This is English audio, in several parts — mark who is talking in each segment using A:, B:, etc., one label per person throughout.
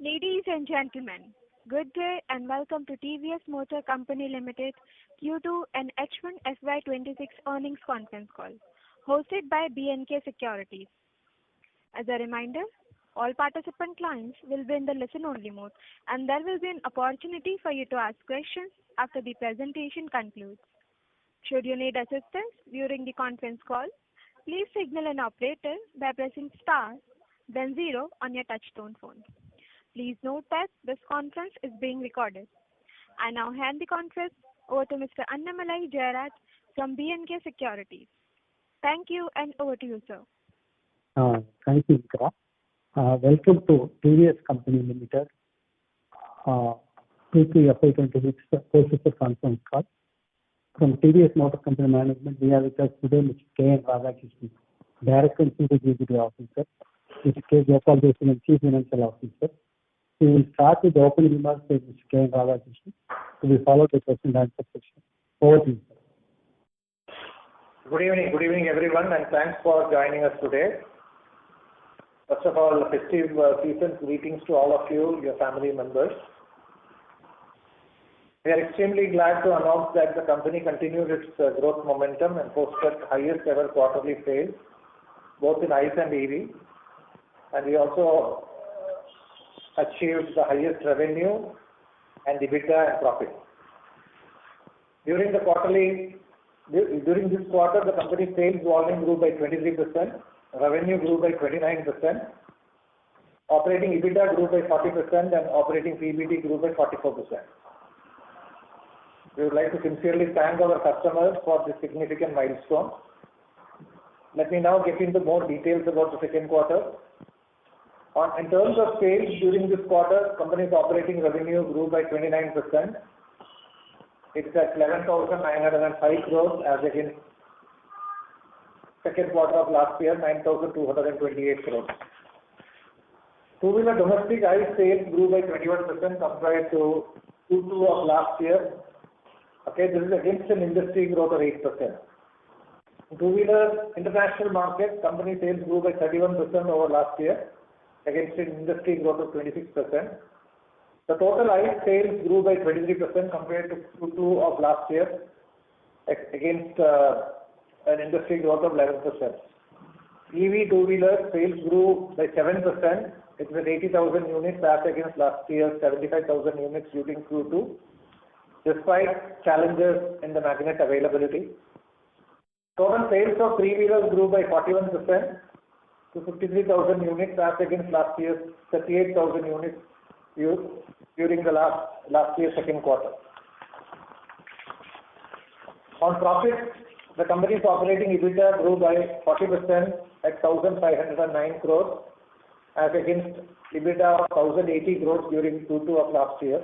A: Ladies and gentlemen, good day and welcome to TVS Motor Company Limited Q2 and H1 FY2026 earnings conference call, hosted by B&K Securities. As a reminder, all participant lines will be in the listen-only mode, and there will be an opportunity for you to ask questions after the presentation concludes. Should you need assistance during the conference call, please signal an operator by pressing star, then 0 on your touch-tone phone. Please note that this conference is being recorded. I now hand the conference over to Mr. Annamalai Jayaraj from B&K Securities. Thank you and over to you, sir.
B: Thank you, Ikra. Welcome to TVS Company Limited Q2 FY2026 post conference call. From TVS Motor Company Management, we have with us today Mr. K. Radhakrishnan, Director and Chief Executive Officer, Mr. K. Gopal Desikan, Chief Financial Officer. We will start with the opening remarks by Mr. K. Radhakrishnan to be followed by question and answer session. Over to you, sir.
C: Good evening everyone, and thanks for joining us today. First of all, festive season greetings to all of you, your family members. We are extremely glad to announce that the company continued its growth momentum and posted highest ever quarterly sales, both in ICE and EV, and we also achieved the highest revenue and EBITDA and profit. During this quarter, the company's sales volume grew by 23%, revenue grew by 29%, operating EBITDA grew by 40%, and operating PBT grew by 44%. We would like to sincerely thank our customers for this significant milestone. Let me now get into more details about the second quarter. In terms of sales during this quarter, company's operating revenue grew by 29%. It's at 11,905 crores as against second quarter of last year, 9,228 crores. Two-wheeler domestic ICE sales grew by 21% compared to Q2 of last year. Okay, this is against an industry growth of 8%. In two-wheeler international market, company sales grew by 31% over last year, against an industry growth of 26%. The total ICE sales grew by 23% compared to Q2 of last year, against an industry growth of 11%. EV two-wheeler sales grew by 7%. It was 80,000 units as against last year's 75,000 units during Q2, despite challenges in the magnet availability. Total sales of three-wheelers grew by 41% to 53,000 units as against last year's 38,000 units during the last year's second quarter. On profit, the company's operating EBITDA grew by 40% at 1,509 crores as against EBITDA of 1,080 crores during Q2 of last year.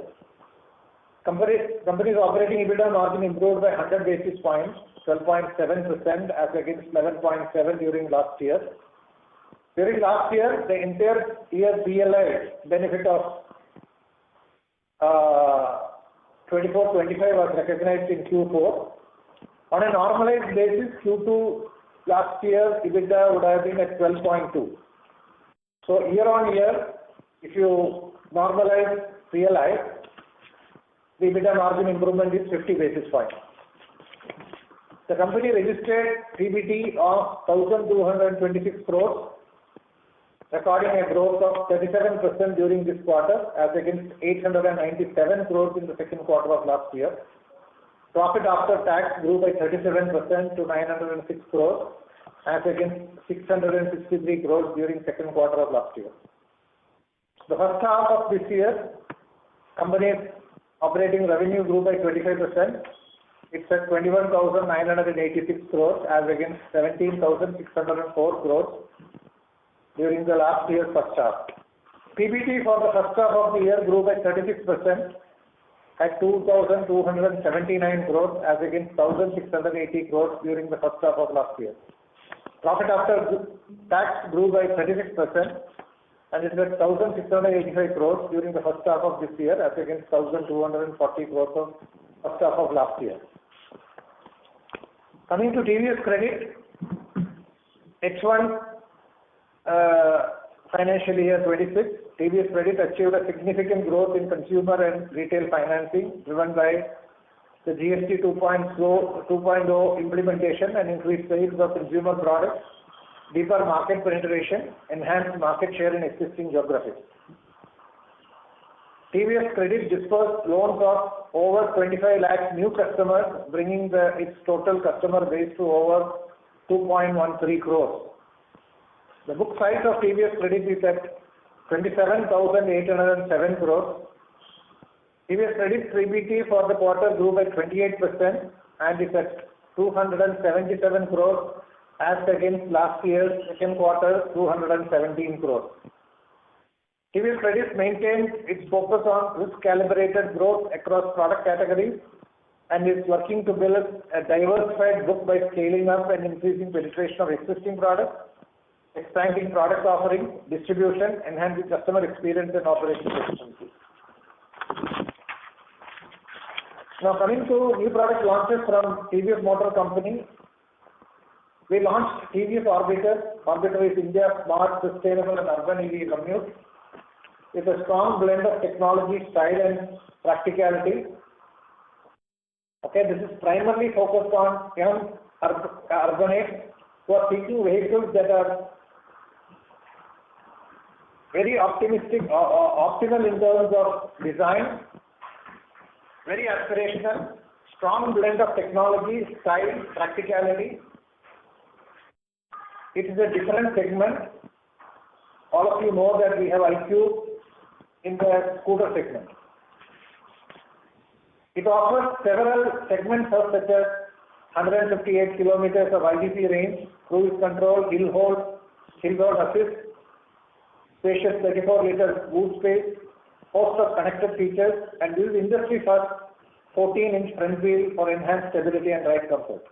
C: Company's operating EBITDA margin improved by 100 basis points, 12.7% as against 11.7% during last year. During last year, the entire year PLI benefit of 24-25 was recognized in Q4. On a normalized basis, Q2 last year EBITDA would have been at 12.2. So year on year, if you normalize PLI, the EBITDA margin improvement is 50 basis points. The company registered PBT of 1,226 crores, recording a growth of 37% during this quarter as against 897 crores in the second quarter of last year. Profit after tax grew by 37% to 906 crores as against 663 crores during second quarter of last year. The first half of this year, company's operating revenue grew by 25%. It's at 21,986 crores as against 17,604 crores during the last year's first half. PBT for the first half of the year grew by 36% at 2,279 crores as against 1,680 crores during the first half of last year. Profit after tax grew by 36% and it is at 1,685 crores during the first half of this year as against 1,240 crores of first half of last year. Coming to TVS Credit, H1 financial year 26, TVS Credit achieved a significant growth in consumer and retail financing, driven by the GST 2.0 implementation and increased sales of consumer products, deeper market penetration, enhanced market share in existing geographies. TVS Credit dispersed loans of over 25 lakh new customers, bringing its total customer base to over 2.13 crores. The book size of TVS Credit is at 27,807 crores. TVS Credit PBT for the quarter grew by 28% and is at 277 crores as against last year's second quarter 217 crores. TVS Credit maintains its focus on risk-calibrated growth across product categories and is working to build a diversified book by scaling up and increasing penetration of existing products, expanding product offerings, distribution, enhancing customer experience and operational efficiency. Now coming to new product launches from TVS Motor Company, we launched TVS Orbiter. Orbiter is India's smart, sustainable and urban EV commute with a strong blend of technology, style and practicality. Okay, this is primarily focused on young urbanites who are seeking vehicles that are very optimal in terms of design, very aspirational, strong blend of technology, style, practicality. It is a different segment. All of you know that we have iQube in the scooter segment. It offers several segments such as 158 kilometers of IDP range, cruise control, hill hold assist, spacious 34-liter boot space, host of connected features, and this is industry first 14-inch front wheel for enhanced stability and ride comfort.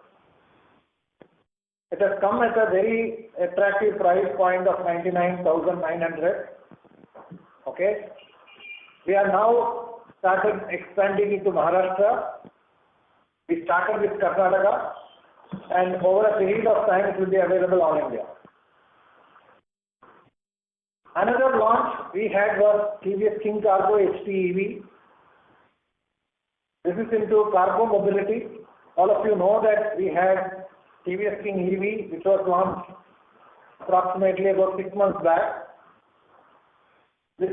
C: It has come at a very attractive price point of 99,900. Okay. We are now started expanding into Maharashtra. We started with Karnataka, and over a period of time it will be available all India. Another launch we had was TVS King Cargo HT EV. This is into cargo mobility. All of you know that we had TVS King EV, which was launched approximately about 6 months back. This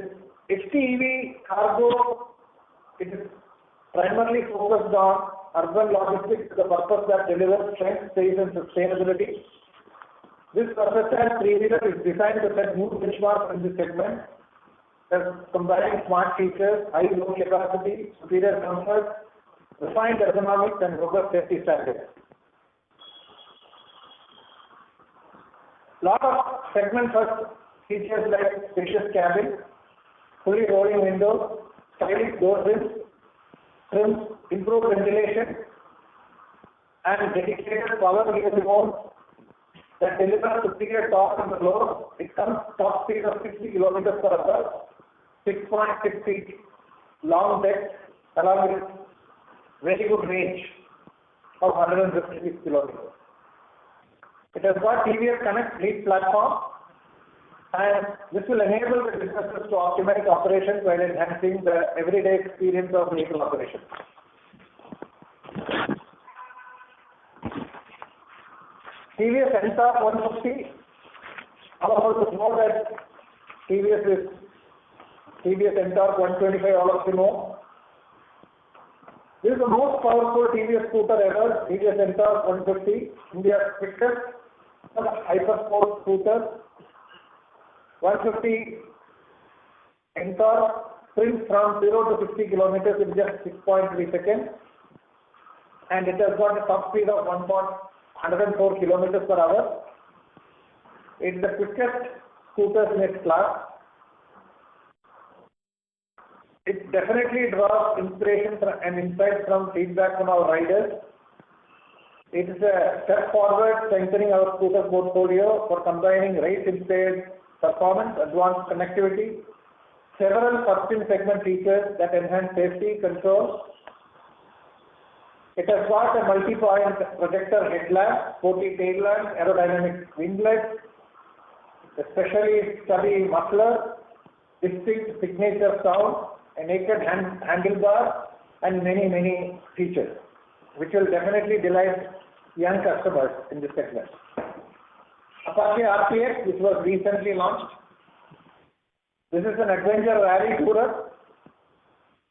C: HT EV cargo, it is primarily focused on urban logistics, the purpose that delivers strength, space and sustainability. This versatile three-wheeler is designed to set new benchmarks in this segment, combining smart features, high load capacity, superior comfort, refined ergonomics and robust safety standards. Lot of segment first features like spacious cabin, fully rolling windows, stylish door trims, improved ventilation, and dedicated power gear remote that delivers superior torque on the floor. It comes top speed of 60 kilometers per hour, 6.6 feet long deck, along with very good range of 156 kilometers. It has got TVS Connect fleet platform, and this will enable the businesses to optimize operations while enhancing the everyday experience of vehicle operation. TVS NTORQ 150. All of us know that TVS is TVS NTORQ 125. All of you know. This is the most powerful TVS scooter ever. TVS NTORQ 150, India's quickest hypersport scooter. 150 NTORQ sprints from 0 to 60 kilometers in just 6.3 seconds, and it has got a top speed of 104 kilometers per hour. It is the quickest scooter in its class. It definitely draws inspiration and insight from feedback from our riders. It is a step forward, strengthening our scooter portfolio for combining race-inspired performance, advanced connectivity, several first-in-segment features that enhance safety, control. It has got a multi-point projector headlamp, sporty tail lamp, aerodynamic winglet, especially stubby muffler, distinct signature sound, a naked handlebar, and many features, which will definitely delight young customers in this segment. Apache RTX, which was recently launched. This is an adventure rally tourer.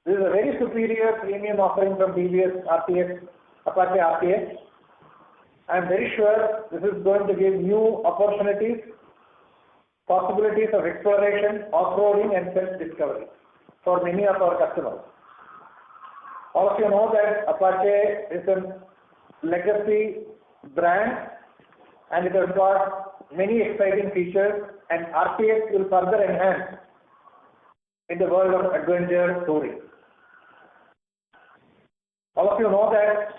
C: This is a very superior premium offering from TVS RTX, Apache RTX. I am very sure this is going to give new opportunities, possibilities of exploration, off-roading and self-discovery for many of our customers. All of you know that Apache is a legacy brand and it has got many exciting features, and RTX will further enhance in the world of adventure touring. All of you know that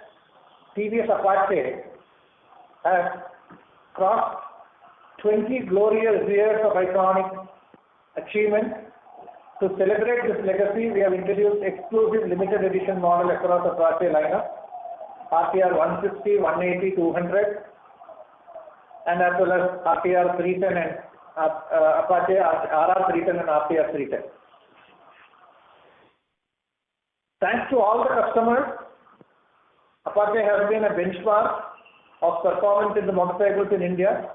C: TVS Apache has crossed 20 glorious years of iconic achievement. To celebrate this legacy, we have introduced exclusive limited edition model across Apache lineup, RTR 160, 180, 200, and as well as RTR 310 and Apache RR 310 and RTR 310. Thanks to all the customers, Apache has been a benchmark of performance in the motorcycles in India.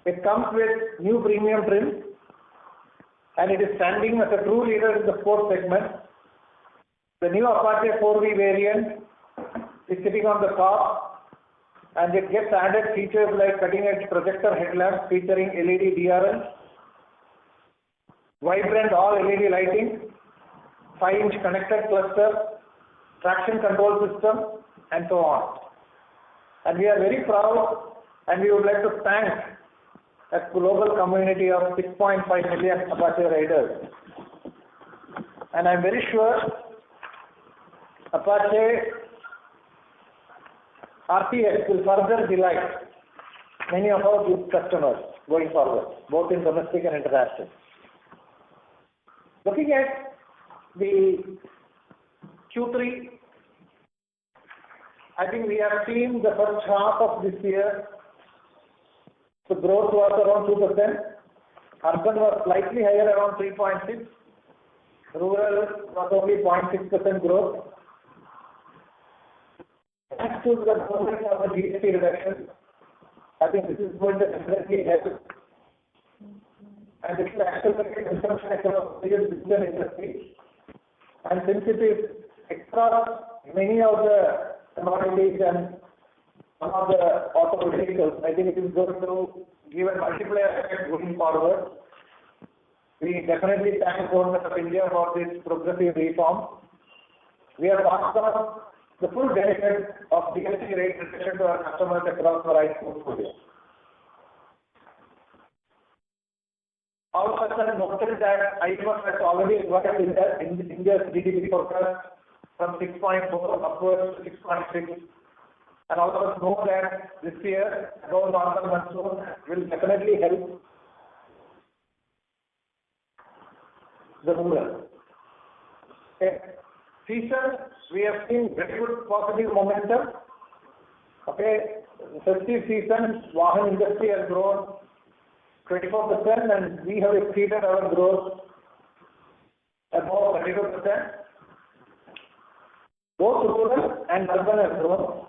C: It comes with new premium trims and it is standing as a true leader in the sports segment. The new Apache 4V variant is sitting on the top and it gets added features like cutting-edge projector headlamps featuring LED DRL, vibrant all-LED lighting, 5-inch connected cluster, traction control system, and so on. And we are very proud and we would like to thank a global community of 6.5 million Apache riders. And I am very sure Apache RTX will further delight many of our good customers going forward, both in domestic and international. Looking at the Q3, I think we have seen the first half of this year, the growth was around 2%. Urban was slightly higher, around 3.6%. Rural was only 0.6% growth. Thanks to the government of the GST reduction, I think this is going to definitely help. And this will accelerate consumption across various business industries. And since it is across many of the commodities and some of the auto vehicles, I think it is going to give a multiplier effect going forward. We definitely thank the Government of India for this progressive reform. We have passed on the full benefit of GST rate reduction to our customers across the right portfolio. All of us have noted that IMF has already revised India's GDP forecast from 6.4 upwards to 6.6. And all of us know that this year, above normal monsoon will definitely help the rural. Okay. Season, we have seen very good positive momentum. Okay, festive season, Vahan industry has grown 24% and we have exceeded our growth above 32%. Both rural and urban have grown.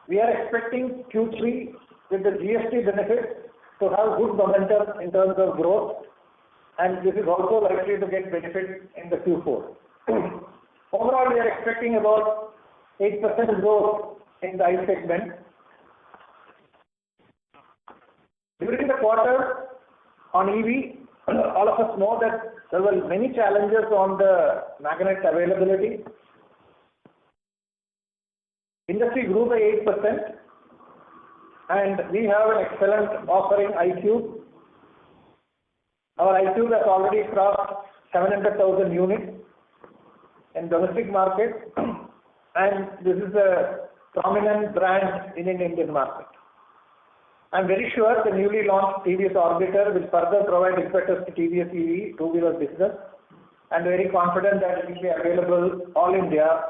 C: We are expecting Q3 with the GST benefit to have good momentum in terms of growth, and this is also likely to get benefit in the Q4. Overall, we are expecting about 8% growth in the ICE segment. During the quarter on EV, all of us know that there were many challenges on the magnet availability. Industry grew by 8% and we have an excellent offering iQube. Our iQube has already crossed 700,000 units in domestic market and this is a prominent brand in an Indian market. I am very sure the newly launched TVS Orbiter will further provide impetus to TVS EV two-wheeler business and very confident that it will be available all India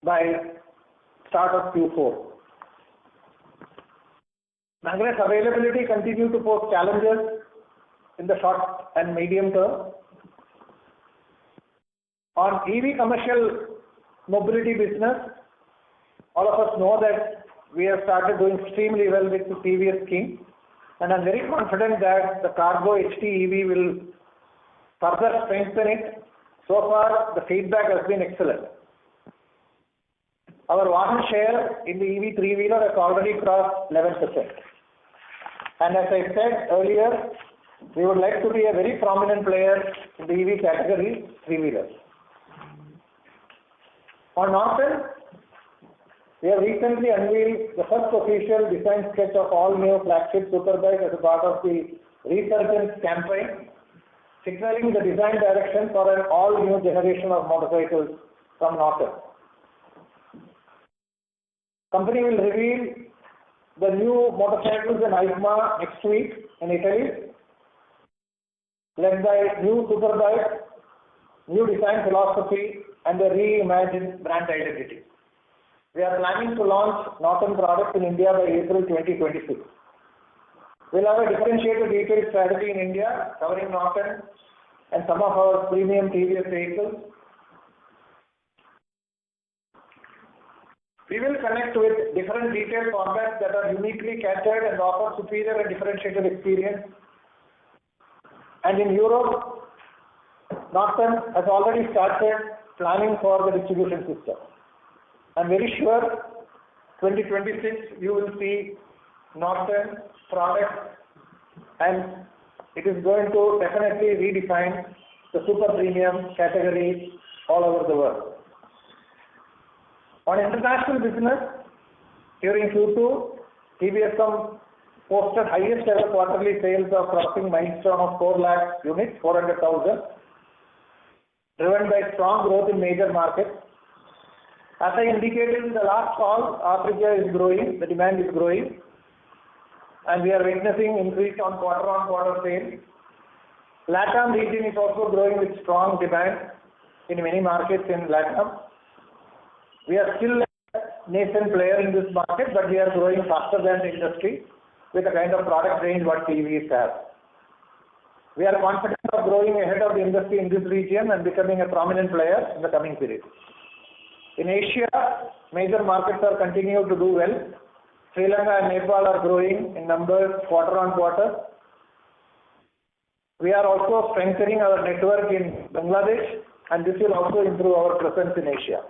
C: by start of Q4. Magnets availability continue to pose challenges in the short and medium term. On EV commercial mobility business, all of us know that we have started doing extremely well with the TVS King, and I'm very confident that the Cargo HT EV will further strengthen it. So far, the feedback has been excellent. Our Vahan share in the EV three-wheeler has already crossed 11%. And as I said earlier, we would like to be a very prominent player in the EV category, three-wheelers. On Norton, we have recently unveiled the first official design sketch of all-new flagship superbike as a part of the Resurgence campaign, signaling the design direction for an all-new generation of motorcycles from Norton. Company will reveal the new motorcycles in EICMA next week in Italy, led by new superbike, new design philosophy, and a reimagined brand identity. We are planning to launch Norton products in India by April 2026. We'll have a differentiated retail strategy in India covering Norton and some of our premium TVS vehicles. We will connect with different retail formats that are uniquely catered and offer superior and differentiated experience. And in Europe, Norton has already started planning for the distribution system. I'm very sure 2026 you will see Norton products, and it is going to definitely redefine the super premium category all over the world. On international business, during Q2, TVS posted highest ever quarterly sales of crossing milestone of 4 lakh units, 400,000, driven by strong growth in major markets. As I indicated in the last call, Africa is growing, the demand is growing, and we are witnessing increase on quarter sales. LATAM region is also growing with strong demand in many markets in LATAM. We are still a nascent player in this market, but we are growing faster than the industry with the kind of product range what TVS has. We are confident of growing ahead of the industry in this region and becoming a prominent player in the coming period. In Asia, major markets are continuing to do well. Sri Lanka and Nepal are growing in numbers quarter on quarter. We are also strengthening our network in Bangladesh, and this will also improve our presence in Asia.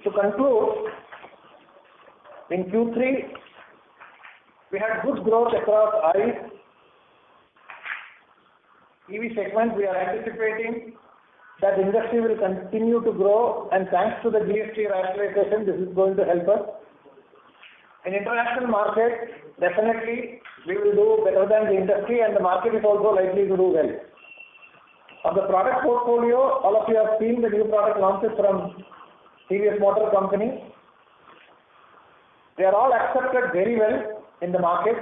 C: To conclude, in Q3, we had good growth across ICE, EV segment. We are anticipating that the industry will continue to grow, and thanks to the GST rationalization, this is going to help us. In international market, definitely we will do better than the industry, and the market is also likely to do well. On the product portfolio, all of you have seen the new product launches from TVS Motor Company. They are all accepted very well in the market.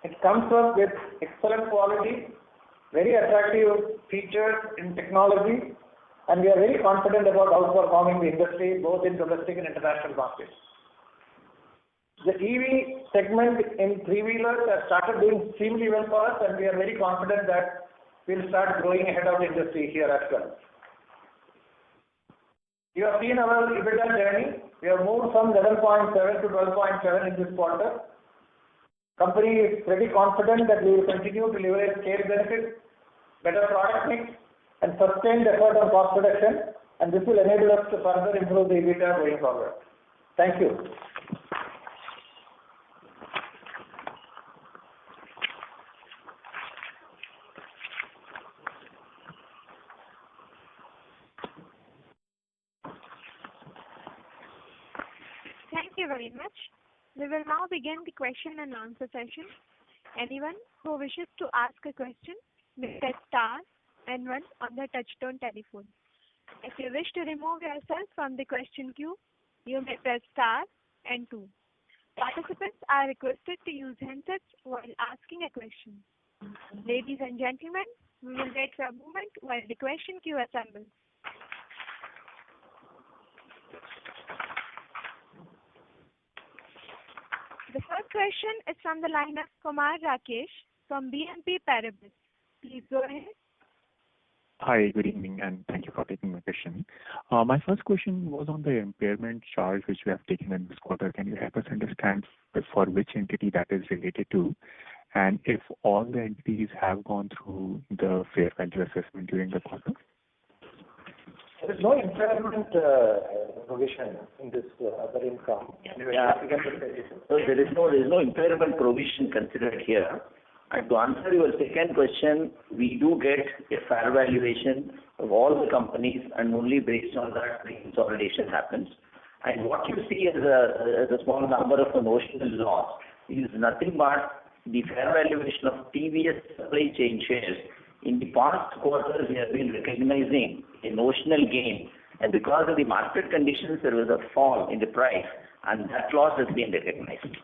C: It comes up with excellent quality, very attractive features in technology, and we are very confident about outperforming the industry both in domestic and international markets. The EV segment in three-wheelers has started doing extremely well for us, and we are very confident that we will start growing ahead of the industry here as well. You have seen our EBITDA journey. We have moved from 11.7 to 12.7 in this quarter. Company is pretty confident that we will continue to leverage scale benefits, better product mix, and sustained effort on cost reduction, and this will enable us to further improve the EBITDA going forward. Thank you.
A: Thank you very much. We will now begin the question and answer session. Anyone who wishes to ask a question may press star and one on the touchtone telephone. If you wish to remove yourself from the question queue, you may press star and two. Participants are requested to use handsets while asking a question. Ladies and gentlemen, we will wait for a moment while the question queue assembles. The first question is from the line of Kumar Rakesh from BNP Paribas. Please go ahead.
D: Hi, good evening, and thank you for taking my question. My first question was on the impairment charge which we have taken in this quarter. Can you help us understand for which entity that is related to, and if all the entities have gone through the fair value assessment during the quarter?
C: There is no impairment provision in this other income.
E: Yeah. So there is no impairment provision considered here. And to answer your second question, we do get a fair valuation of all the companies, and only based on that the consolidation happens. And what you see as a small number of a notional loss is nothing but the fair valuation of TVS supply chain shares. In the past quarters, we have been recognizing a notional gain, and because of the market conditions, there was a fall in the price, and that loss has been recognized.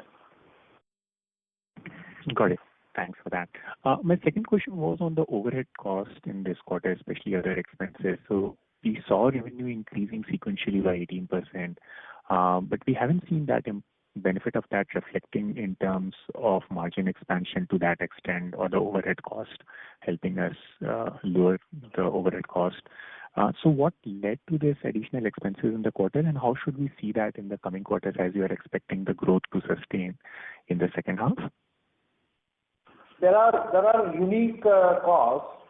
D: Got it. Thanks for that. My second question was on the overhead cost in this quarter, especially other expenses. So we saw revenue increasing sequentially by 18%, but we haven't seen that benefit of that reflecting in terms of margin expansion to that extent, or the overhead cost helping us lower the overhead cost. So what led to this additional expenses in the quarter, and how should we see that in the coming quarters as you are expecting the growth to sustain in the second half?
C: There are unique costs,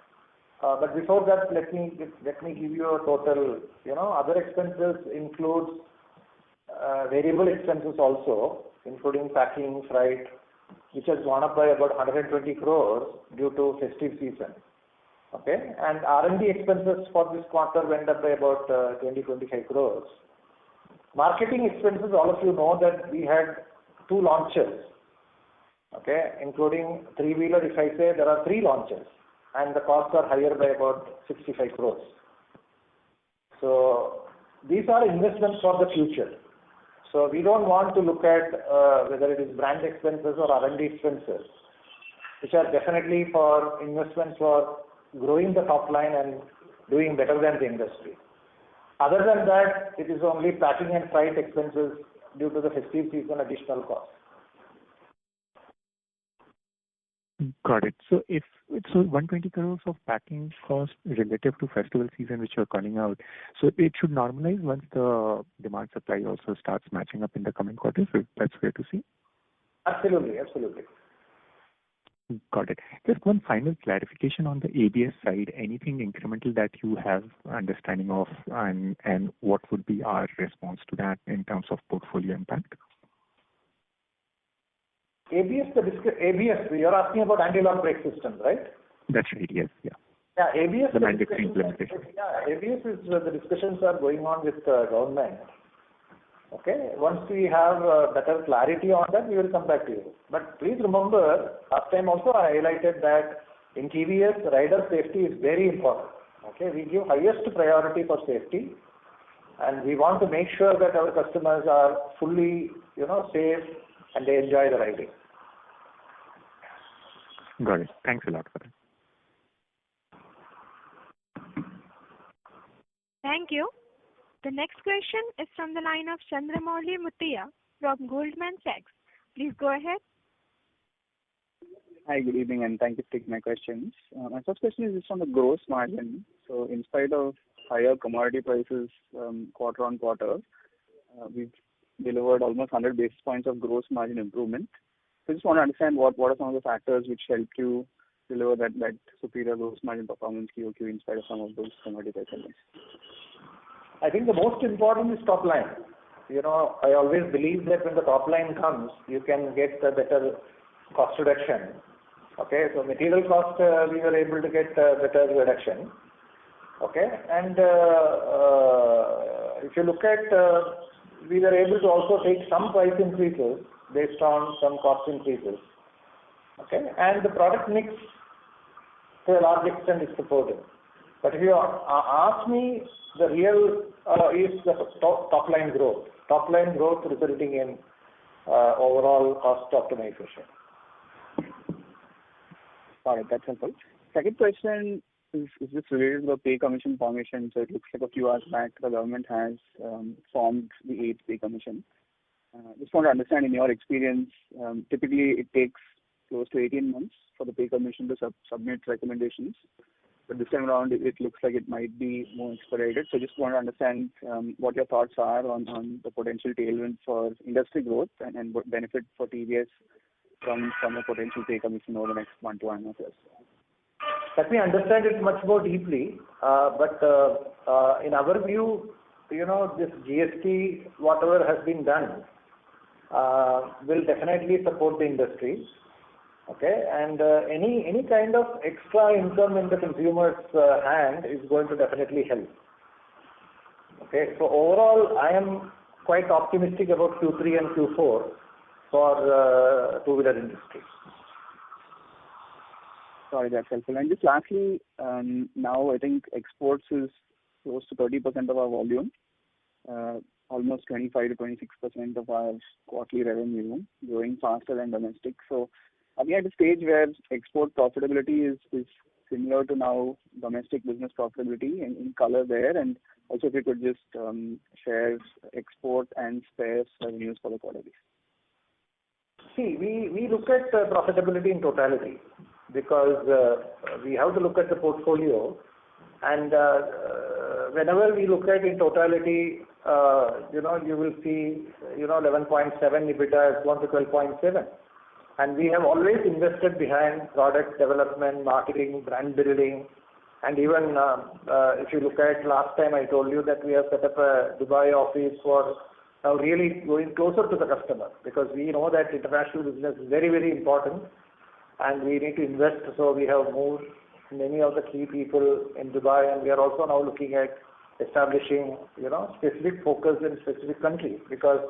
C: but before that, let me give you a total. Other expenses includes variable expenses also, including packing, freight, which has gone up by about 120 crores due to festive season. Okay, and R&D expenses for this quarter went up by about 25 crores. Marketing expenses, all of you know that we had 2 launches. Okay, including three-wheeler. If I say there are 3 launches, and the costs are higher by about 65 crores. So these are investments for the future. So we don't want to look at whether it is brand expenses or R&D expenses, which are definitely for investments for growing the top line and doing better than the industry. Other than that, it is only packing and freight expenses due to the festive season additional cost.
D: Got it. So if 120 crores of packing cost relative to festival season, which you're calling out, so it should normalize once the demand supply also starts matching up in the coming quarters. So that's fair to see.
C: Absolutely.
D: Got it. Just one final clarification on the ABS side. Anything incremental that you have understanding of, and what would be our response to that in terms of portfolio impact?
C: ABS, you're asking about anti-lock brake systems, right?
D: That's right, yes. Yeah.
C: Yeah, ABS.
D: The mandatory implementation.
C: Yeah, ABS is the discussions are going on with government. Okay, once we have better clarity on that, we will come back to you. But please remember, last time also I highlighted that in TVS, rider safety is very important. Okay, we give highest priority for safety, and we want to make sure that our customers are fully, safe, and they enjoy the riding.
D: Got it. Thanks a lot for that.
A: Thank you. The next question is from the line of Chandramouli Muthiah from Goldman Sachs. Please go ahead.
F: Hi, good evening, and thank you for taking my questions. My first question is just on the gross margin. So in spite of higher commodity prices quarter on quarter, we've delivered almost 100 basis points of gross margin improvement. So I just want to understand what are some of the factors which helped you deliver that superior gross margin performance QOQ in spite of some of those commodity prices.
C: I think the most important is top line. I always believe that when the top line comes, you can get a better cost reduction. Okay, so material cost, we were able to get better reduction. Okay, and if you look at, we were able to also take some price increases based on some cost increases. Okay, and the product mix to a large extent is supported. But if you ask me, the real is the top line growth. Top line growth resulting in overall cost optimization.
F: All right, that's helpful. Second question is just related to the pay commission formation. So it looks like a few hours back, the government has formed the 8th pay commission. Just want to understand, in your experience, typically it takes close to 18 months for the pay commission to submit recommendations. But this time around, it looks like it might be more expedited. So just want to understand what your thoughts are on the potential tailwind for industry growth and what benefit for TVS from a potential pay commission over the next 1 to 1.5 years.
C: Let me understand it much more deeply. But in our view, this GST, whatever has been done, will definitely support the industry. Okay, and any kind of extra income in the consumer's hand is going to definitely help. Okay, so overall, I am quite optimistic about Q3 and Q4 for two-wheeler industry.
F: Sorry, that's helpful. And just lastly, now I think exports is close to 30% of our volume, almost 25 to 26% of our quarterly revenue, growing faster than domestic. So are we at a stage where export profitability is similar to now domestic business profitability in color there? And also if you could just share export and spares revenues for the quarter.
C: See, we look at profitability in totality because we have to look at the portfolio, and whenever we look at in totality, you will see 11.7 EBITDA has gone to 12.7. And we have always invested behind product development, marketing, brand building, and even if you look at last time I told you that we have set up a Dubai office for now really going closer to the customer, because we know that international business is very, very important and we need to invest. So we have moved many of the key people in Dubai, and we are also now looking at establishing specific focus in specific countries, because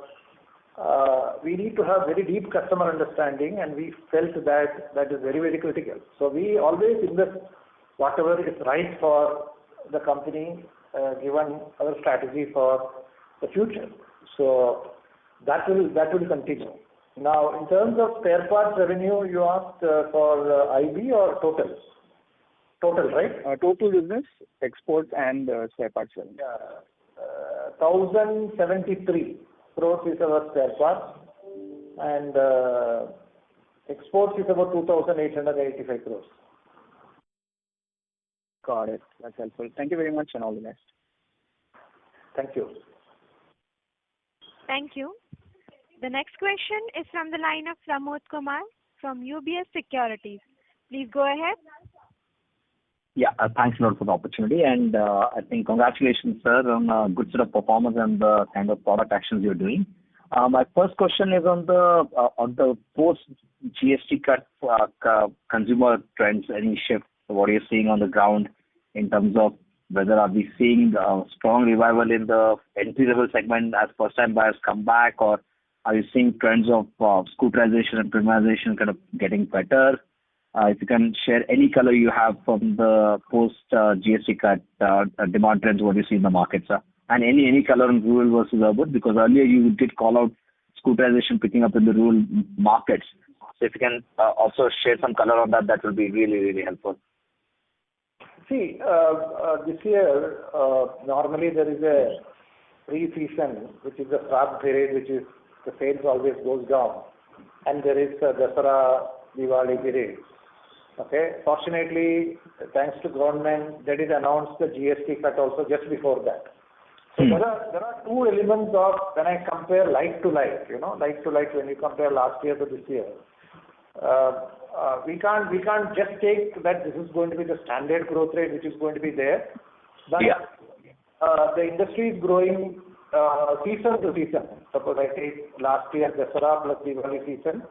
C: we need to have very deep customer understanding, and we felt that is very, very critical. So we always invest whatever is right for the company, given our strategy for the future. So that will continue. Now, in terms of spare parts revenue, you asked for IB or total? Total, right?
F: Total business, exports and spare parts revenue.
C: 1,073 crores is our spare parts, and exports is about 2,885 crores.
F: Got it. That's helpful. Thank you very much, and all the best.
C: Thank you.
A: Thank you. The next question is from the line of Pramod Kumar from UBS Securities. Please go ahead.
G: Yeah, thanks a lot for the opportunity, and I think congratulations, sir, on a good set of performance and the kind of product actions you're doing. My first question is on the post GST cut consumer trends, any shift, what are you seeing on the ground in terms of whether are we seeing strong revival in the entry-level segment as first-time buyers come back, or are you seeing trends of scooterization and premiumization kind of getting better? If you can share any color you have from the post GST cut demand trends, what you see in the market, sir, and any color on rural versus urban, because earlier you did call out scooterization picking up in the rural markets. So if you can also share some color on that, that will be really, really helpful.
C: See, this year normally there is a pre-season, which is the Shraddh period, which is the sales always goes down, and there is a Dasara Diwali period. Okay, fortunately, thanks to government, they did announce the GST cut also just before that. So there are two elements of when I compare like to like, when you compare last year to this year. We can't just take that this is going to be the standard growth rate which is going to be there. But the industry is growing season to season. Suppose I take last year Dasara plus Diwali season.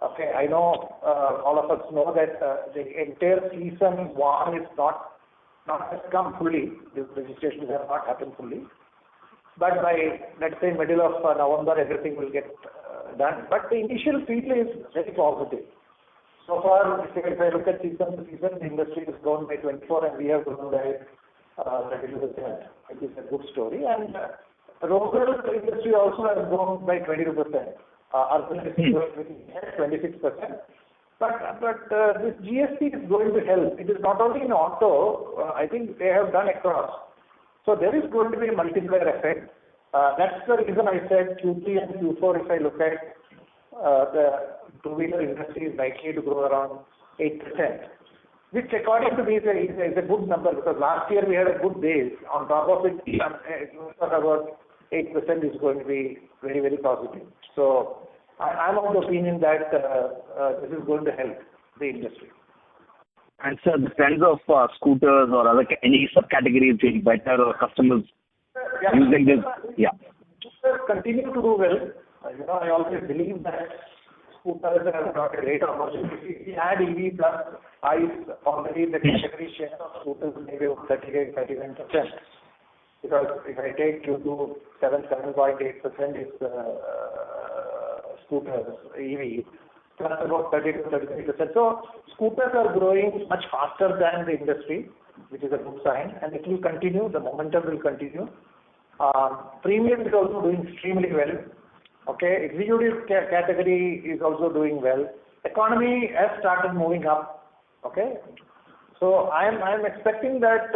C: Okay, I know all of us know that the entire season one is not has come fully. The registrations have not happened fully. But by, let's say, middle of November, everything will get done. But the initial feel is very positive. So far, if I look at season to season, the industry has grown by 24 and we have grown by 32%. It is a good story. And rural industry also has grown by 22%. Urban is growing 26%. But this GST is going to help. It is not only in auto, I think they have done across. So there is going to be a multiplier effect. That's the reason I said Q3 and Q4, if I look at the two-wheeler industry is likely to grow around 8%, which according to me is a good number, because last year we had a good base. On top of it, about 8% is going to be very, very positive. So I'm of the opinion that this is going to help the industry.
G: And sir, the trends of scooters or other any subcategories doing better, or customers using this? Yeah.
C: Scooters continue to do well. I always believe that scooters have got a great opportunity. If we add EV plus ICE, already the category share of scooters may be 38-39%. Because if I take Q2, 7.8% is scooters, EV, plus about 30-33%. So scooters are growing much faster than the industry, which is a good sign, and it will continue. The momentum will continue. Premium is also doing extremely well. Okay, executive category is also doing well. Economy has started moving up. Okay, so I'm expecting that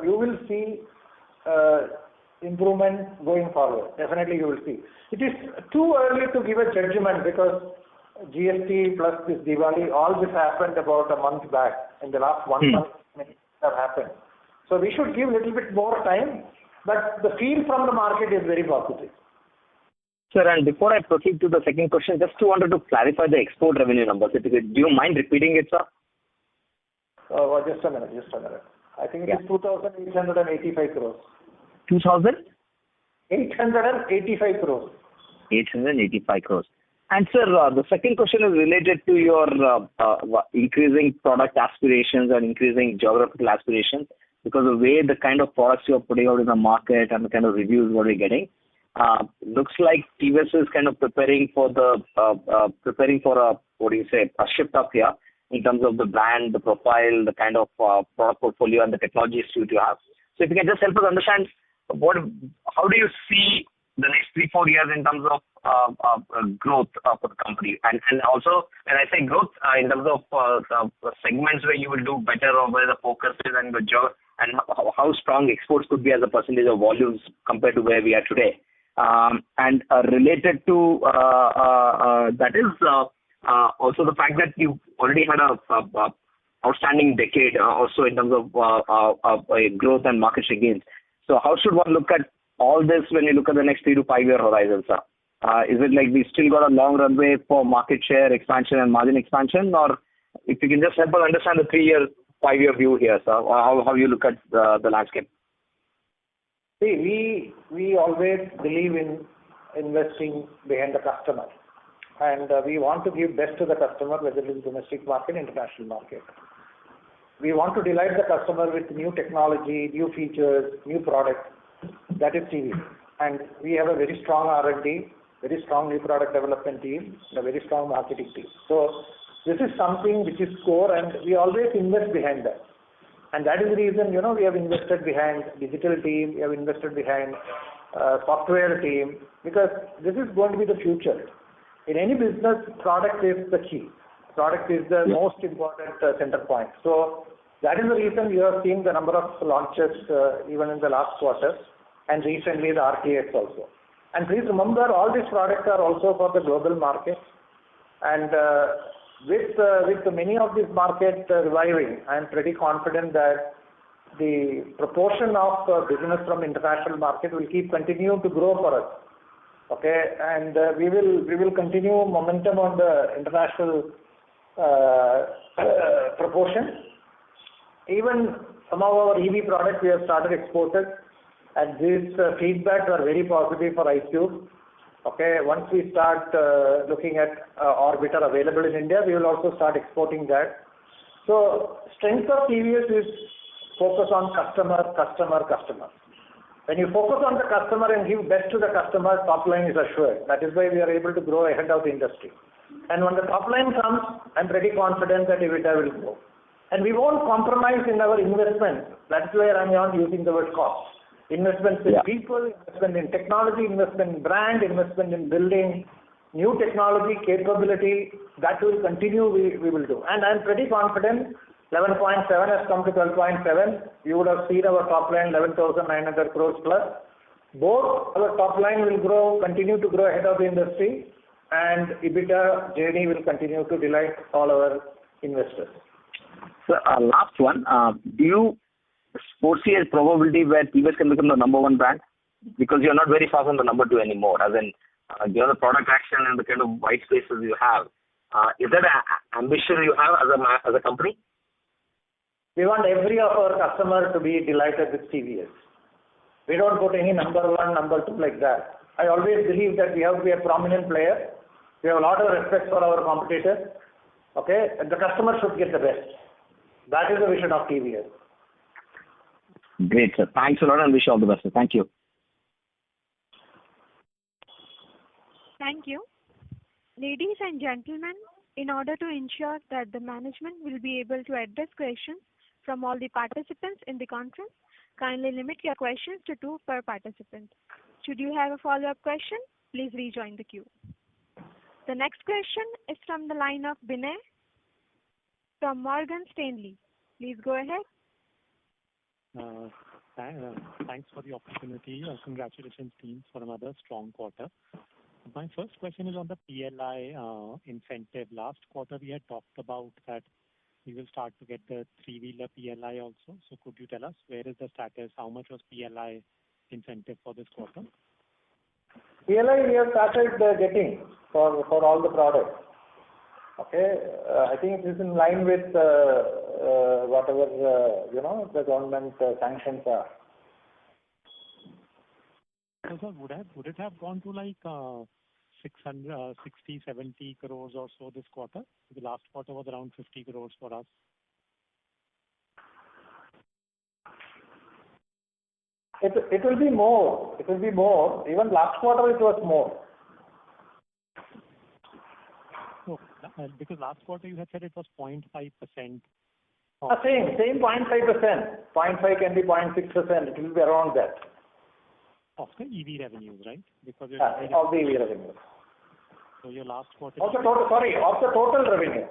C: you will see improvement going forward. Definitely you will see. It is too early to give a judgment, because GST plus this Diwali, all this happened about a month back. In the last 1 month, many things have happened. So we should give a little bit more time, but the feel from the market is very positive.
G: Sir, and before I proceed to the second question, just wanted to clarify the export revenue numbers. Do you mind repeating it, sir?
C: Just a minute. I think it is 2,885 crores.
G: 2,000?
C: 885 crores.
G: 885 crores. And sir, the second question is related to your increasing product aspirations and increasing geographical aspirations, because the way the kind of products you're putting out in the market and the kind of reviews what we're getting, looks like TVS is kind of preparing for a shift up here in terms of the brand, the profile, the kind of product portfolio and the technology suite you have. So if you can just help us understand how do you see the next 3-4 years in terms of growth for the company, and also when I say growth in terms of segments where you will do better or where the focus is, and how strong exports could be as a percentage of volumes compared to where we are today. And related to that is also the fact that you already had a outstanding decade also in terms of growth and market share gains. So how should one look at all this when you look at the next 3 to 5 year horizon, sir? Is it like we still got a long runway for market share expansion and margin expansion, or if you can just help us understand the 3-year, 5-year view here, sir, how you look at the landscape?
C: See, we always believe in investing behind the customer, and we want to give best to the customer, whether it is domestic market, international market. We want to delight the customer with new technology, new features, new products. That is TVS. And we have a very strong R&D, very strong new product development team, and a very strong marketing team. So this is something which is core, and we always invest behind that. And that is the reason, we have invested behind digital team, we have invested behind software team, because this is going to be the future. In any business, product is the key. Product is the most important center point. So that is the reason you have seen the number of launches even in the last quarter, and recently the RTX also. And please remember, all these products are also for the global market. And with many of these markets reviving, I am pretty confident that the proportion of business from international market will keep continuing to grow for us. Okay, and we will continue momentum on the international proportion. Even some of our EV products we have started exported, and these feedbacks are very positive for iQube. Okay, once we start looking at Orbiter available in India, we will also start exporting that. So strength of TVS is focus on customer. When you focus on the customer and give best to the customer, top line is assured. That is why we are able to grow ahead of the industry. And when the top line comes, I'm pretty confident that EBITDA will grow. And we won't compromise in our investment. That's where I'm not using the word cost. Investments in people, investment in technology, investment in brand, investment in building new technology, capability, that will continue, we will do. And I'm pretty confident 11.7 has come to 12.7. You would have seen our top line 11,900 crores plus. both our top line will grow, continue to grow ahead of the industry, and EBITDA journey will continue to delight all our investors.
G: So, last one. Do you foresee a probability where TVS can become the number one brand? Because you're not very far from the number two anymore. As in, given the product action and the kind of white spaces you have, is that an ambition you have as a company?
C: We want every of our customer to be delighted with TVS. We don't put any number one, number two like that. I always believe that we have to be a prominent player. We have a lot of respect for our competitors. Okay, and the customer should get the best. That is the vision of TVS.
G: Great, sir. Thanks a lot and wish you all the best, sir. Thank you.
A: Thank you. Ladies and gentlemen, in order to ensure that the management will be able to address questions from all the participants in the conference, kindly limit your questions to 2 per participant. Should you have a follow-up question, please rejoin the queue. The next question is from the line of Binay from Morgan Stanley. Please go ahead.
H: Thanks for the opportunity. Congratulations, team, for another strong quarter. My first question is on the PLI incentive. Last quarter, we had talked about that we will start to get the three-wheeler PLI also. So could you tell us where is the status? How much was PLI incentive for this quarter?
C: PLI we have started getting for all the products. Okay, I think it is in line with whatever the government sanctions are.
H: So sir, would it have gone to like 60-70 crores or so this quarter? The last quarter was around 50 crores for us.
C: It will be more. It will be more. Even last quarter it was more.
H: So, because last quarter you had said it was 0.5%.
C: Same 0.5%. 0.5 can be 0.6%. It will be around that.
H: Of the EV revenues, right? Because
C: of the EV revenues.
H: So your last quarter.
C: Of the total revenue.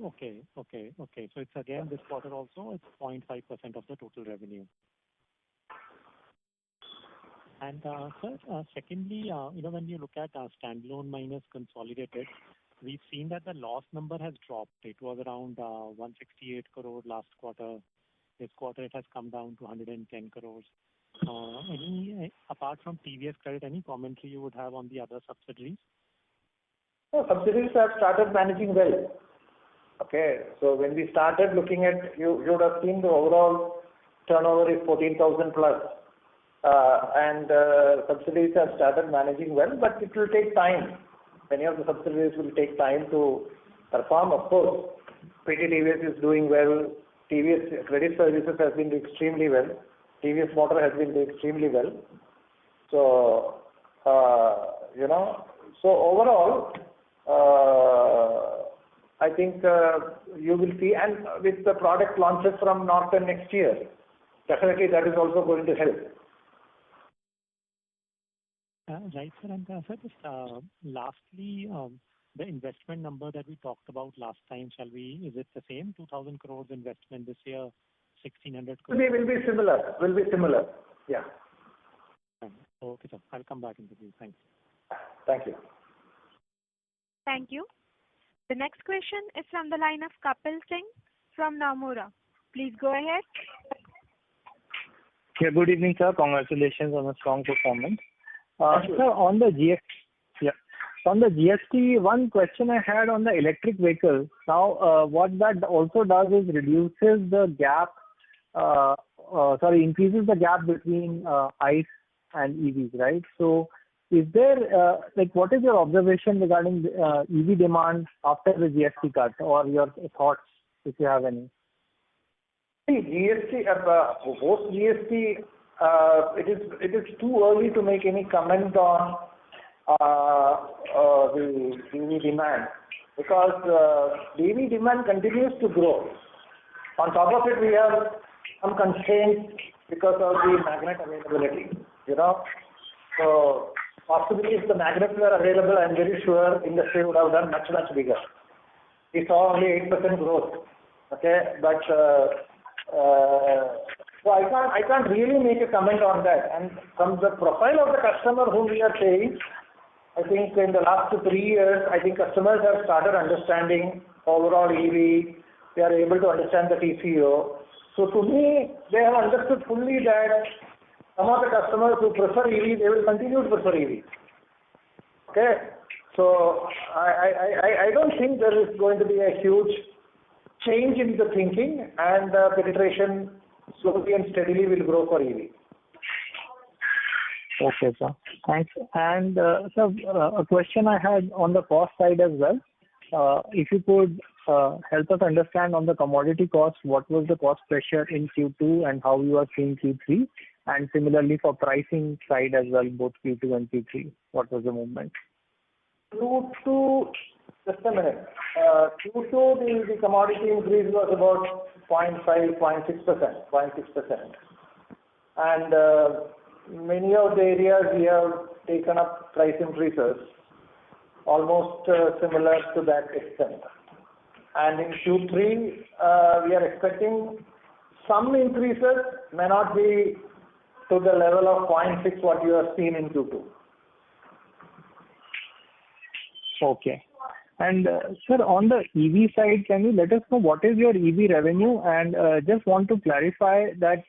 H: Okay. So it's again this quarter also it's 0.5% of the total revenue. And sir, secondly, when you look at standalone minus consolidated, we've seen that the loss number has dropped. It was around 168 crore last quarter. This quarter it has come down to 110 crores. Apart from TVS Credit, any commentary you would have on the other subsidiaries?
C: No, subsidiaries have started managing well. Okay, so when we started looking at, you would have seen the overall turnover is 14,000 plus. And subsidiaries have started managing well, but it will take time. Many of the subsidiaries will take time to perform. Of course, PT TVS is doing well. TVS Credit Services has been doing extremely well. TVS Motor has been doing extremely well. So, so overall, I think you will see, and with the product launches from Norton next year, definitely that is also going to help.
H: Right, sir. And sir, just lastly, the investment number that we talked about last time, is it the same? 2,000 crores investment this year, 1,600 crores?
C: Will be similar. Yeah.
H: Okay, sir. I'll come back in the queue. Thanks.
C: Thank you.
A: Thank you. The next question is from the line of Kapil Singh from Nomura. Please go ahead.
I: Yeah, good evening, sir. Congratulations on a strong performance. Sir, on the GST, one question I had on the electric vehicle. Now, what that also does is reduces the gap, increases the gap between ICE and EVs, right? So, is there, what is your observation regarding EV demand after the GST cut, or your thoughts, if you have any?
C: See, GST, post GST, it is too early to make any comment on the EV demand, because the EV demand continues to grow. On top of it, we have some constraints because of the magnet availability. So possibly if the magnets were available, I'm very sure industry would have done much bigger. We saw only 8% growth. Okay, but So I can't really make a comment on that. And from the profile of the customer whom we are saying, I think in the last 3 years, I think customers have started understanding overall EV. They are able to understand the TCO. So to me, they have understood fully that some of the customers who prefer EV, they will continue to prefer EV. Okay? So I don't think there is going to be a huge change in the thinking, and penetration slowly and steadily will grow for EV.
I: Okay, sir. Thanks. And sir, a question I had on the cost side as well. If you could help us understand on the commodity cost, what was the cost pressure in Q2 and how you are seeing Q3? And similarly for pricing side as well, both Q2 and Q3, what was the movement?
C: Q2, just a minute. Q2, the commodity increase was about 0.6%. And many of the areas we have taken up price increases, almost similar to that extent. And in Q3, we are expecting some increases, may not be to the level of 0.6 what you have seen in Q2.
I: Okay. And sir, on the EV side, can you let us know what is your EV revenue? And just want to clarify that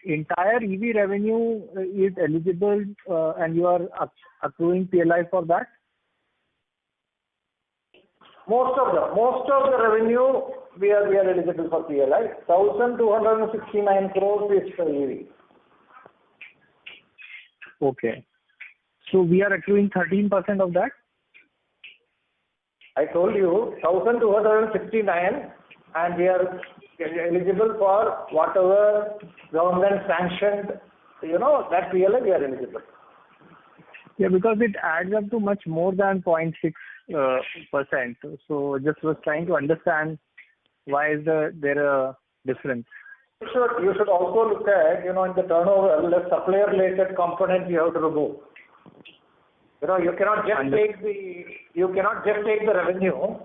I: entire EV revenue is eligible and you are accruing PLI for that?
C: Most of the revenue we are eligible for PLI. 1,269 crores is for EV.
I: Okay. So we are accruing 13% of that?
C: I told you 1,269, and we are eligible for whatever government sanctioned, that PLI we are eligible.
I: Yeah, because it adds up to much more than 0.6%. So just was trying to understand why is there a difference.
C: You should also look at, in the turnover, the supplier related component you have to remove. You cannot just take the revenue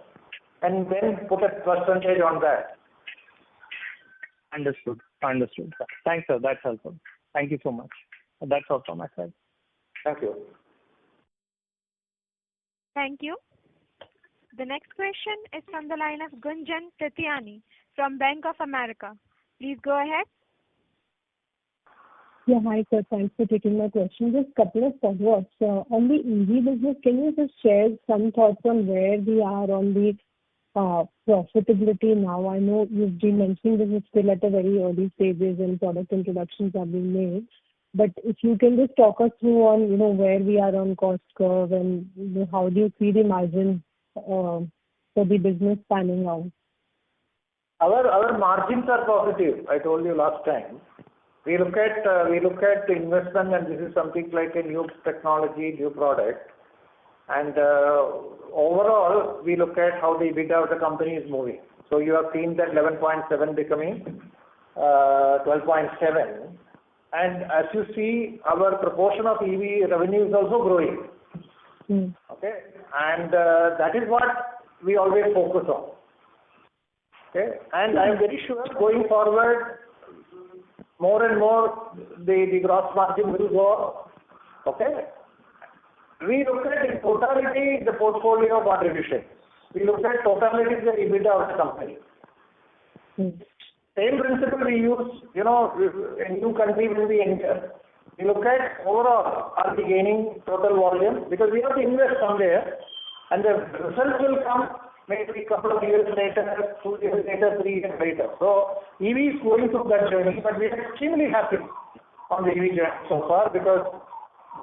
C: and then put a percentage on that.
I: Understood. Thanks, sir. That's helpful. Thank you so much. That's all from my side.
C: Thank you.
A: Thank you. The next question is from the line of Gunjan Prithyani from Bank of America. Please go ahead.
J: Yeah, hi sir. Thanks for taking my question. Just a couple of follow-ups. On the EV business, can you just share some thoughts on where we are on the profitability now? I know you've been mentioning that it's still at a very early stages and product introductions are being made. But if you can just talk us through on, where we are on cost curve and how do you see the margin for the business panning out?
C: Our margins are positive. I told you last time. We look at the investment, and this is something like a new technology, new product. And overall, we look at how the EBITDA of the company is moving. So you have seen that 11.7 becoming 12.7. And as you see, our proportion of EV revenue is also growing. Okay, and that is what we always focus on. Okay, and I am very sure going forward, more and more the gross margin will go up. Okay, we look at in totality the portfolio contribution. We look at totality the EBITDA of the company. Same principle we use, a new country when we enter. We look at overall, are we gaining total volume? Because we have to invest somewhere, and the results will come maybe a couple of years later, 2 years later, 3 years later. So EV is going through that journey, but we are extremely happy on the EV journey so far because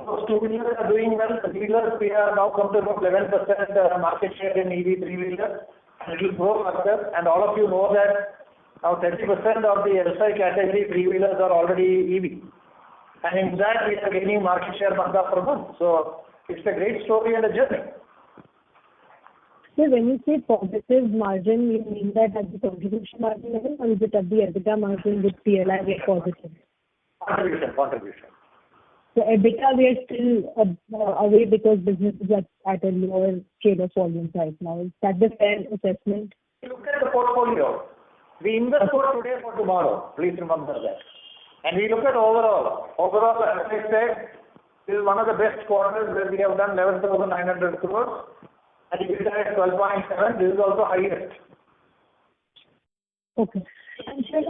C: those two-wheelers are doing well. The wheelers, we are now come to about 11% market share in EV three-wheelers, and it will grow further. And all of you know that now 30% of the LSI category three-wheelers are already EV. And in that, we are gaining market share month after month. So it's a great story and a journey.
J: So when you say positive margin, you mean that at the contribution margin level, or is it at the EBITDA margin with PLI with positive?
C: Contribution.
J: So EBITDA, we are still away because business is at a lower scale of volume right now. Is that the fair assessment?
C: Look at the portfolio. We invest for today for tomorrow. Please remember that. And we look at overall. Overall, as I said, this is one of the best quarters where we have done 11,900 crores. And EBITDA at 12.7, this is also highest.
J: Okay. And sir,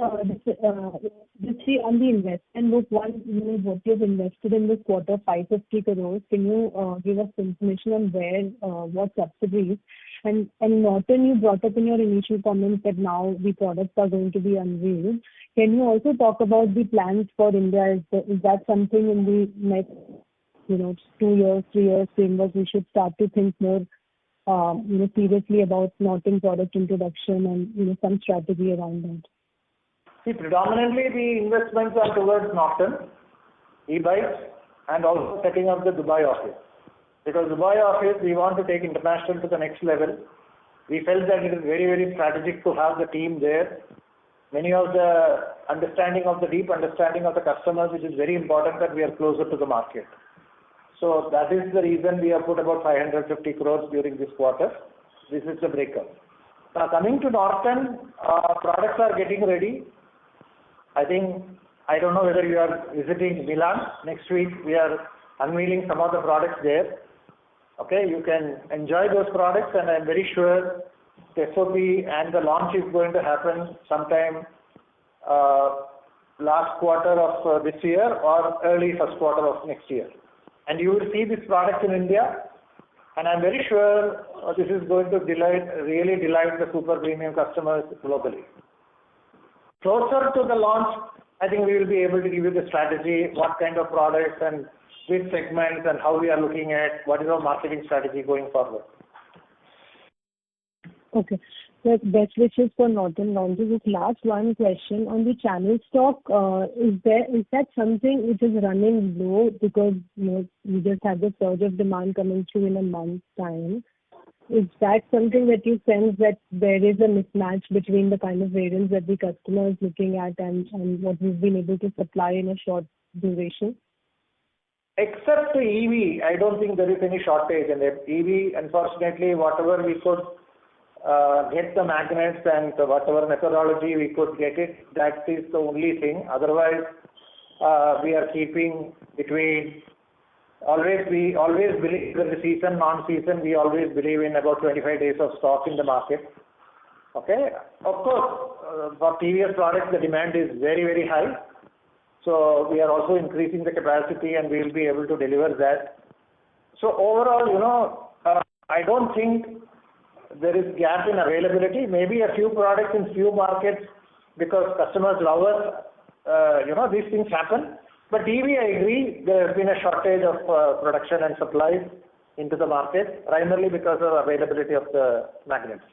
J: just see on the investment book, what you've invested in this quarter, 550 crores. Can you give us information on where, what subsidiaries? And Norton, you brought up in your initial comments that now the products are going to be unveiled. Can you also talk about the plans for India? Is that something in the next, 2 years, 3 years framework we should start to think more seriously about Norton product introduction and, some strategy around that?
C: See, predominantly the investments are towards Norton, e-bikes, and also setting up the Dubai office. Because Dubai office, we want to take international to the next level. We felt that it is very, very strategic to have the team there. Many of the deep understanding of the customers, which is very important that we are closer to the market. So that is the reason we have put about 550 crores during this quarter. This is the breakup. Now coming to Norton, products are getting ready. I don't know whether you are visiting Milan. Next week we are unveiling some of the products there. Okay, you can enjoy those products, and I'm very sure the SOP and the launch is going to happen sometime last quarter of this year or early first quarter of next year. And you will see this product in India, and I'm very sure this is going to really delight the super premium customers globally. Closer to the launch, I think we will be able to give you the strategy, what kind of products and which segments and how we are looking at what is our marketing strategy going forward.
J: Okay. So best wishes for Norton launches. Just last one question on the channel stock. Is that something which is running low because you just had the surge of demand coming through in a month's time? Is that something that you sense that there is a mismatch between the kind of variants that the customer is looking at and what we've been able to supply in a short duration?
C: Except the EV, I don't think there is any shortage. And the EV, unfortunately, whatever we could get the magnets and whatever methodology we could get it, that is the only thing. Otherwise, we are keeping between, we always believe that the season, non-season, we always believe in about 25 days of stock in the market. Okay? Of course, for TVS products, the demand is very, very high. So we are also increasing the capacity and we will be able to deliver that. So overall, I don't think there is gap in availability. Maybe a few products in few markets because customers love us, these things happen. But EV, I agree, there has been a shortage of production and supplies into the market, primarily because of availability of the magnets.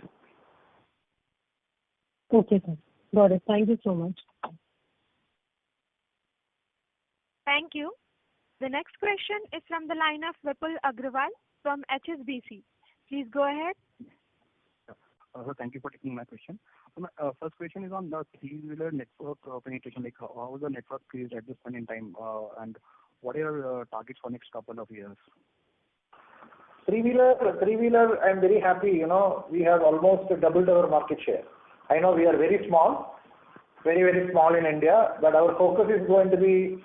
J: Okay, sir. Got it. Thank you so much.
A: Thank you. The next question is from the line of Vipul Agrawal from HSBC. Please go ahead.
F: Thank you for taking my question. So my first question is on the three-wheeler network penetration. Like how is the network placed at this point in time, and what are your targets for next couple of years?
C: Three-wheeler, I'm very happy. We have almost doubled our market share. I know we are very small, very, very small in India, but our focus is going to be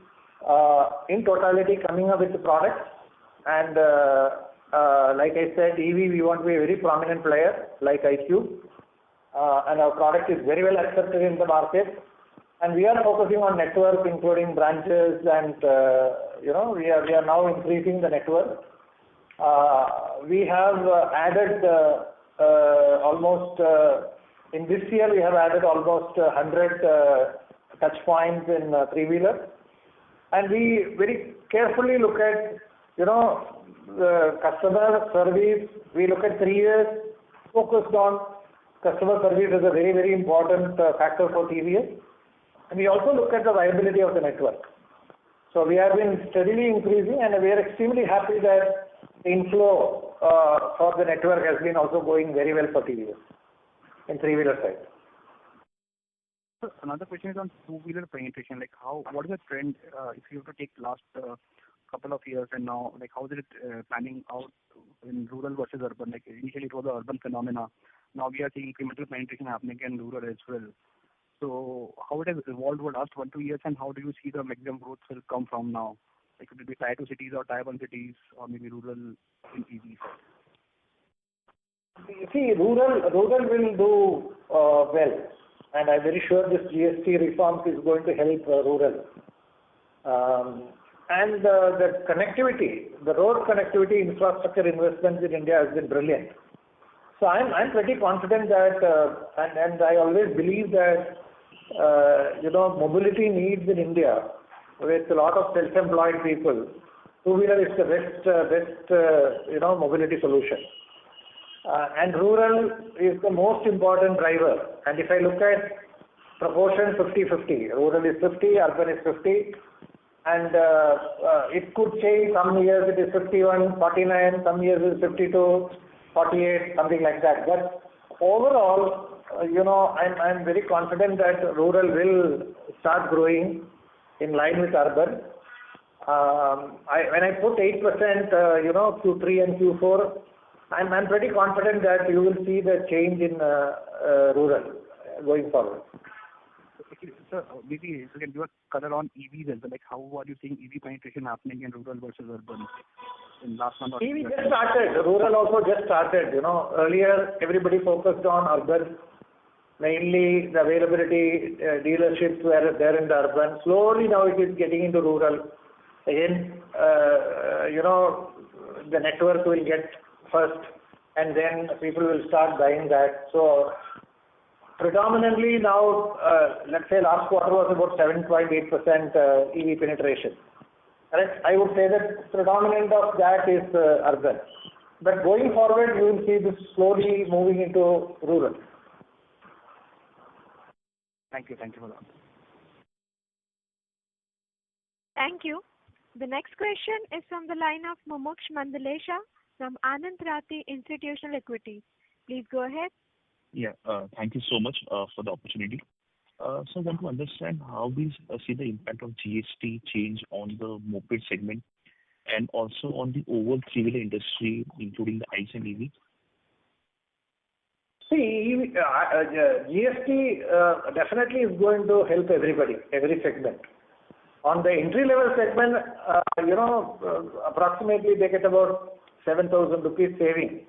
C: in totality coming up with the products. And like I said, EV, we want to be a very prominent player like iQube. And our product is very well accepted in the market. And we are focusing on network, including branches, and we are now increasing the network. We have added almost in this year we have added almost 100 touch points in three-wheeler, and we very carefully look at the customer service. We look at 3 years focused on customer service as a very, very important factor for TVS. And we also look at the viability of the network. So we have been steadily increasing, and we are extremely happy that the inflow for the network has been also going very well for TVS in three-wheeler side.
F: So another question is on two-wheeler penetration. Like what is the trend if you have to take last couple of years and now, like how is it panning out in rural versus urban? Like initially it was the urban phenomena. Now we are seeing incremental penetration happening in rural as well. So how it has evolved over the last 1-2 years, and how do you see the maximum growth will come from now? Like, could it be tier 2 cities or tier 1 cities or maybe rural in EVs?
C: You see, rural will do well, and I'm very sure this GST reforms is going to help rural. And the connectivity, the road connectivity infrastructure investments in India has been brilliant. So I'm pretty confident that, and I always believe that, mobility needs in India, with a lot of self-employed people, two-wheeler is the best mobility solution. And rural is the most important driver. And if I look at proportion 50-50, rural is 50, urban is 50, and it could change. Some years it is 51-49, some years it is 52-48, something like that. But overall, I'm very confident that rural will start growing in line with urban. When I put 8%, Q3 and Q4, I'm pretty confident that you will see the change in rural going forward.
F: Okay, sir, maybe you can give a color on EVs as well. Like, how are you seeing EV penetration happening in rural versus urban in last month?
C: EV just started. Rural also just started. Earlier everybody focused on urban. Mainly the availability dealerships were there in the urban. Slowly now it is getting into rural. Again, the network will get first, and then people will start buying that. So predominantly now, let's say last quarter was about 7.8% EV penetration. Correct? I would say that predominant of that is urban. But going forward, you will see this slowly moving into rural.
F: Thank you for that.
A: Thank you. The next question is from the line of Mumuksh Mandalesha from Anand Rathi Institutional Equities. Please go ahead.
K: Yeah, thank you so much for the opportunity. So I want to understand how we see the impact of GST change on the moped segment and also on the overall three-wheeler industry, including the ICE and EV.
C: See, GST definitely is going to help everybody, every segment. On the entry-level segment, approximately they get about 7,000 rupees saving.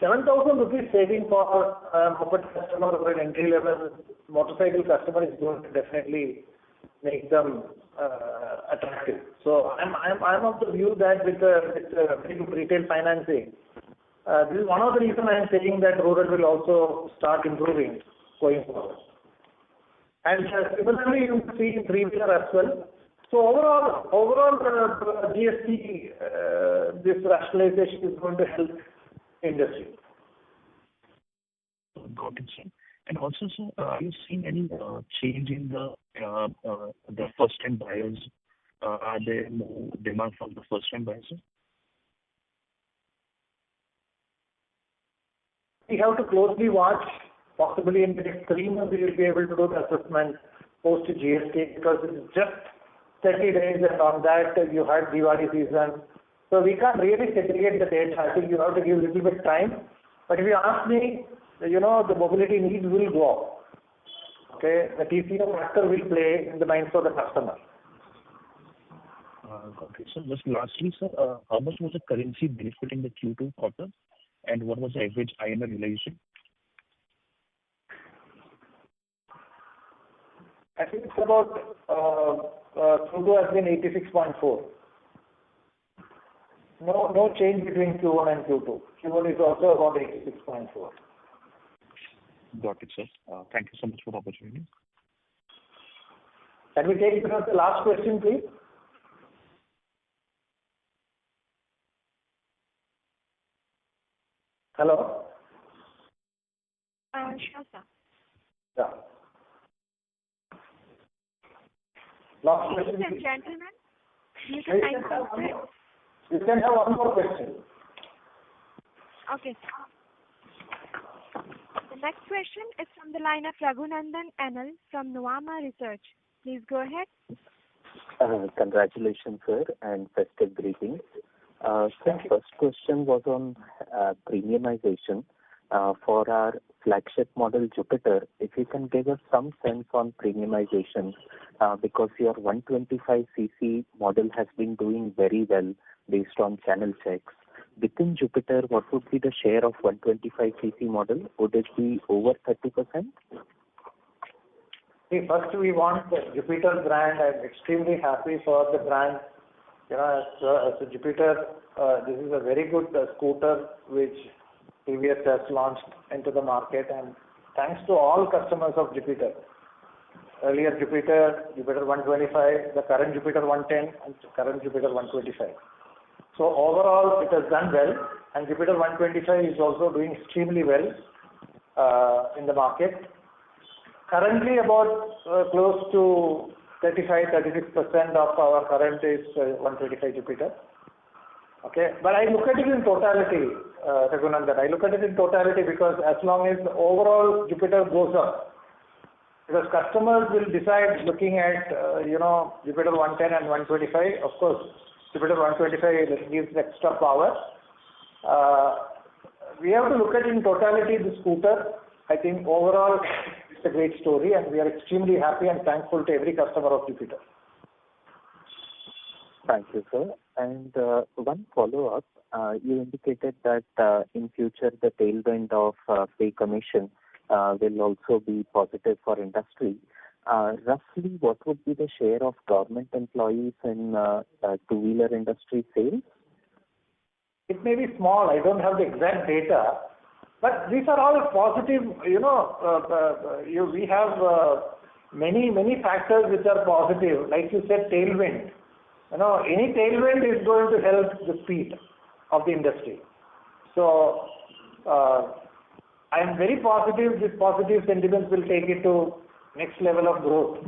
C: 7,000 rupees saving for a moped customer or an entry-level motorcycle customer is going to definitely make them attractive. So I'm of the view that with retail financing, this is one of the reasons I am saying that rural will also start improving going forward. And similarly, you will see in three-wheeler as well. So overall, GST, this rationalization is going to help industry.
K: Got it, sir. And also, sir, are you seeing any change in the first-time buyers? Are there more demand from the first-time buyers, sir?
C: We have to closely watch. Possibly in the next 3 months, we will be able to do the assessment post GST, because it's just 30 days, and on that you had Diwali season. So we can't really segregate the dates. I think you have to give a little bit time. But if you ask me, the mobility needs will go up. Okay, the TCO factor will play in the minds of the customer.
K: Got it. So just lastly, sir, how much was the currency benefit in the Q2 quarter, and what was the average INR realization?
C: I think it's about Q2 has been 86.4. No change between Q1 and Q2. Q1 is also about 86.4.
K: Got it, sir. Thank you so much for the opportunity.
C: Can we take the last question, please? Hello?
A: Sure, sir.
C: Yeah. Last
A: Ladies
C: question.
A: and gentlemen, you can
C: have one more question.
A: Okay. The next question is from the line of Raghunandan NL from Nuvama Research. Please go ahead.
L: Congratulations, sir, and festive greetings. Sir, first question was on premiumization. For our flagship model Jupiter, if you can give us some sense on premiumization, because your 125cc model has been doing very well based on channel checks. Within Jupiter, what would be the share of 125cc model? Would it be over 30%?
C: See, first we want the Jupiter brand. I'm extremely happy for the brand. As a Jupiter, this is a very good scooter which TVS has launched into the market, and thanks to all customers of Jupiter. Earlier Jupiter 125, the current Jupiter 110, and current Jupiter 125. So overall, it has done well, and Jupiter 125 is also doing extremely well in the market. Currently, about close to 35-36% of our current is 125 Jupiter. Okay, but I look at it in totality, Raghunandan. I look at it in totality because as long as the overall Jupiter goes up, because customers will decide looking at Jupiter 110 and 125. Of course, Jupiter 125 gives extra power. We have to look at in totality the scooter. I think overall it's a great story, and we are extremely happy and thankful to every customer of Jupiter.
L: Thank you, sir. And one follow-up, you indicated that in future the tailwind of pay commission will also be positive for industry. Roughly, what would be the share of government employees in two-wheeler industry sales?
C: It may be small. I don't have the exact data, but these are all positive. We have many factors which are positive. Like you said, tailwind. Any tailwind is going to help the speed of the industry. So I am very positive. This positive sentiments will take it to next level of growth.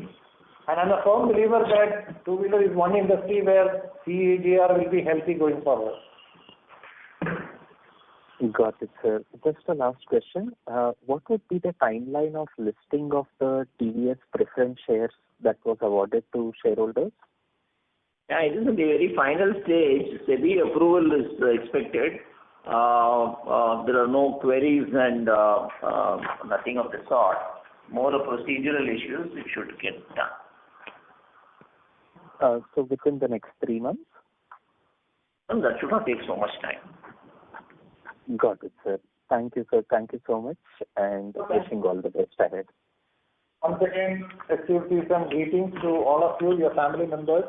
C: And I'm a firm believer that two-wheeler is one industry where CAGR will be healthy going forward.
L: Got it, sir. Just a last question. What would be the timeline of listing of the TVS preference shares that was awarded to shareholders?
E: Yeah, it is in the very final stage. SEBI approval is expected. There are no queries and nothing of the sort. More of procedural issues, it should get done.
L: So within the next 3 months?
E: And that should not take so much time.
L: Got it, sir. Thank you, sir. Thank you so much, and wishing all the best ahead.
C: Once again, festive season greetings to all of you, your family members.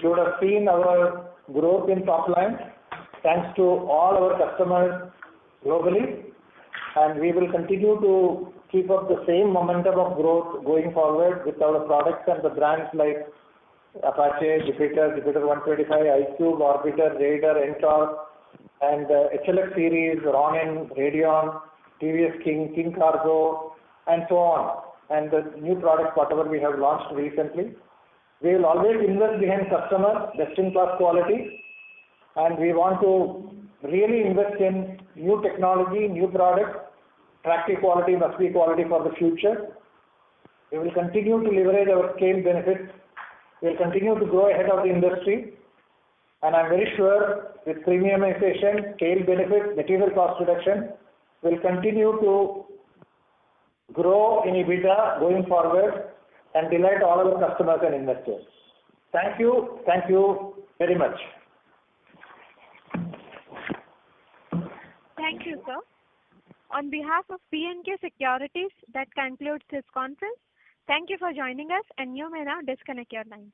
C: You would have seen our growth in top line, thanks to all our customers globally, and we will continue to keep up the same momentum of growth going forward with our products and the brands like Apache, Jupiter, Jupiter 125, iQube, Orbiter, Raider, Ntorq, and HLX series, Ronin, Radeon, TVS King, King Cargo, and so on. And the new products, whatever we have launched recently. We will always invest behind customers, best-in-class quality, and we want to really invest in new technology, new products. Attractive quality must be quality for the future. We will continue to leverage our scale benefits. We will continue to grow ahead of the industry. And I'm very sure with premiumization, scale benefits, material cost reduction, we'll continue to grow in EBITDA going forward and delight all our customers and investors. Thank you very much.
A: Thank you, sir. On behalf of B&K Securities, that concludes this conference. Thank you for joining us, and you may now disconnect your line.